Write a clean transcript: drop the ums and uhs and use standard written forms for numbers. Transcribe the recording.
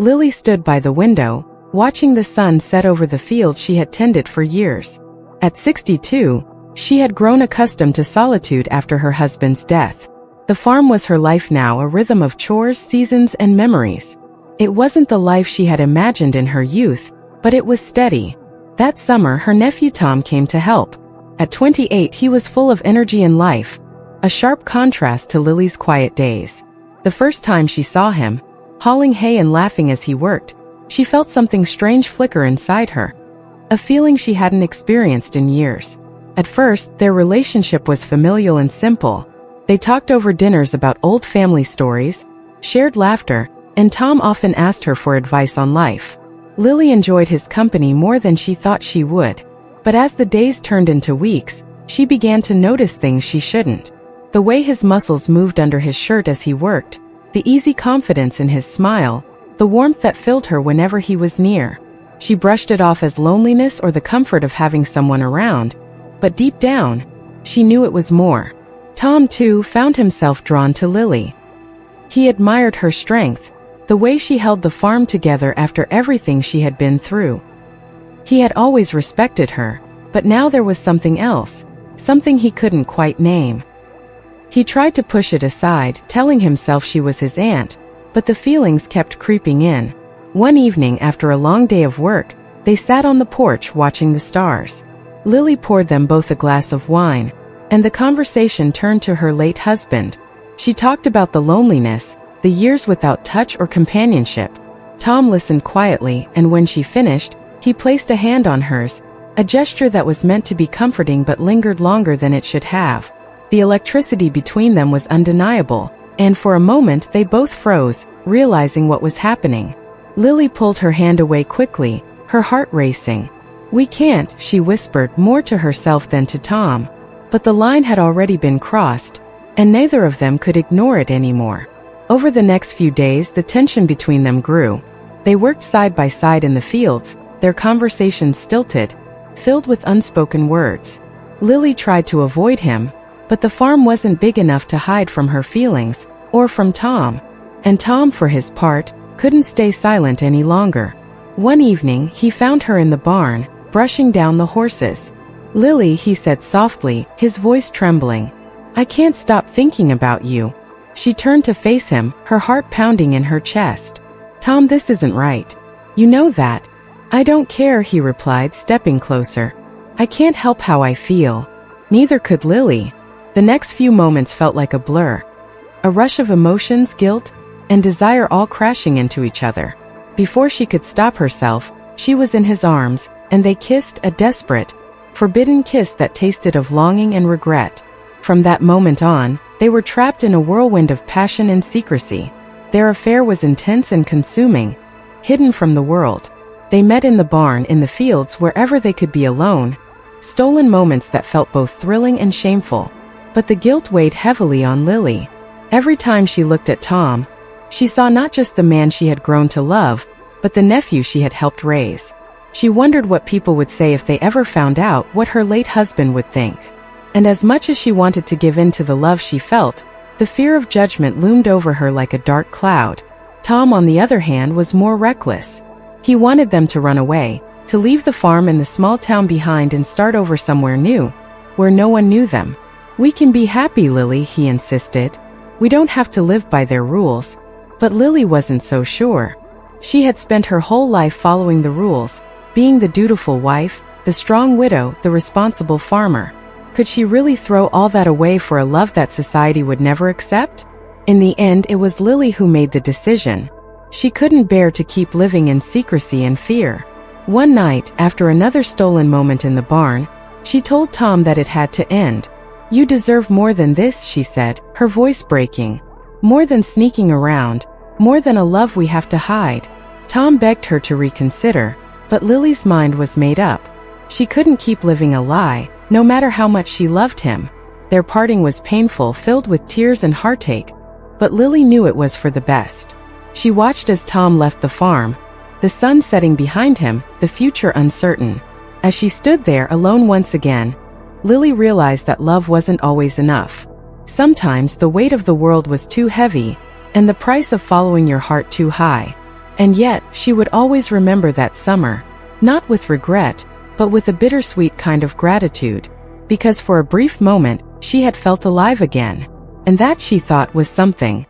Lily stood by the window, watching the sun set over the field she had tended for years. At 62, she had grown accustomed to solitude after her husband's death. The farm was her life now, a rhythm of chores, seasons, and memories. It wasn't the life she had imagined in her youth, but it was steady. That summer, her nephew Tom came to help. At 28, he was full of energy and life, a sharp contrast to Lily's quiet days. The first time she saw him, hauling hay and laughing as he worked, she felt something strange flicker inside her, a feeling she hadn't experienced in years. At first, their relationship was familial and simple. They talked over dinners about old family stories, shared laughter, and Tom often asked her for advice on life. Lily enjoyed his company more than she thought she would. But as the days turned into weeks, she began to notice things she shouldn't. The way his muscles moved under his shirt as he worked, the easy confidence in his smile, the warmth that filled her whenever he was near. She brushed it off as loneliness or the comfort of having someone around, but deep down, she knew it was more. Tom, too, found himself drawn to Lily. He admired her strength, the way she held the farm together after everything she had been through. He had always respected her, but now there was something else, something he couldn't quite name. He tried to push it aside, telling himself she was his aunt, but the feelings kept creeping in. One evening after a long day of work, they sat on the porch watching the stars. Lily poured them both a glass of wine, and the conversation turned to her late husband. She talked about the loneliness, the years without touch or companionship. Tom listened quietly, and when she finished, he placed a hand on hers, a gesture that was meant to be comforting but lingered longer than it should have. The electricity between them was undeniable, and for a moment they both froze, realizing what was happening. Lily pulled her hand away quickly, her heart racing. "We can't," she whispered, more to herself than to Tom. But the line had already been crossed, and neither of them could ignore it anymore. Over the next few days, the tension between them grew. They worked side by side in the fields, their conversations stilted, filled with unspoken words. Lily tried to avoid him, but the farm wasn't big enough to hide from her feelings, or from Tom. And Tom, for his part, couldn't stay silent any longer. One evening, he found her in the barn, brushing down the horses. "Lily," he said softly, his voice trembling, "I can't stop thinking about you." She turned to face him, her heart pounding in her chest. "Tom, this isn't right. You know that." "I don't care," he replied, stepping closer. "I can't help how I feel." Neither could Lily. The next few moments felt like a blur. A rush of emotions, guilt, and desire all crashing into each other. Before she could stop herself, she was in his arms, and they kissed, a desperate, forbidden kiss that tasted of longing and regret. From that moment on, they were trapped in a whirlwind of passion and secrecy. Their affair was intense and consuming, hidden from the world. They met in the barn, in the fields, wherever they could be alone, stolen moments that felt both thrilling and shameful. But the guilt weighed heavily on Lily. Every time she looked at Tom, she saw not just the man she had grown to love, but the nephew she had helped raise. She wondered what people would say if they ever found out, what her late husband would think. And as much as she wanted to give in to the love she felt, the fear of judgment loomed over her like a dark cloud. Tom, on the other hand, was more reckless. He wanted them to run away, to leave the farm and the small town behind and start over somewhere new, where no one knew them. "We can be happy, Lily," he insisted. "We don't have to live by their rules." But Lily wasn't so sure. She had spent her whole life following the rules, being the dutiful wife, the strong widow, the responsible farmer. Could she really throw all that away for a love that society would never accept? In the end, it was Lily who made the decision. She couldn't bear to keep living in secrecy and fear. One night, after another stolen moment in the barn, she told Tom that it had to end. "You deserve more than this," she said, her voice breaking. "More than sneaking around, more than a love we have to hide." Tom begged her to reconsider, but Lily's mind was made up. She couldn't keep living a lie, no matter how much she loved him. Their parting was painful, filled with tears and heartache, but Lily knew it was for the best. She watched as Tom left the farm, the sun setting behind him, the future uncertain. As she stood there alone once again, Lily realized that love wasn't always enough. Sometimes the weight of the world was too heavy, and the price of following your heart too high. And yet, she would always remember that summer, not with regret, but with a bittersweet kind of gratitude, because for a brief moment, she had felt alive again. And that, she thought, was something.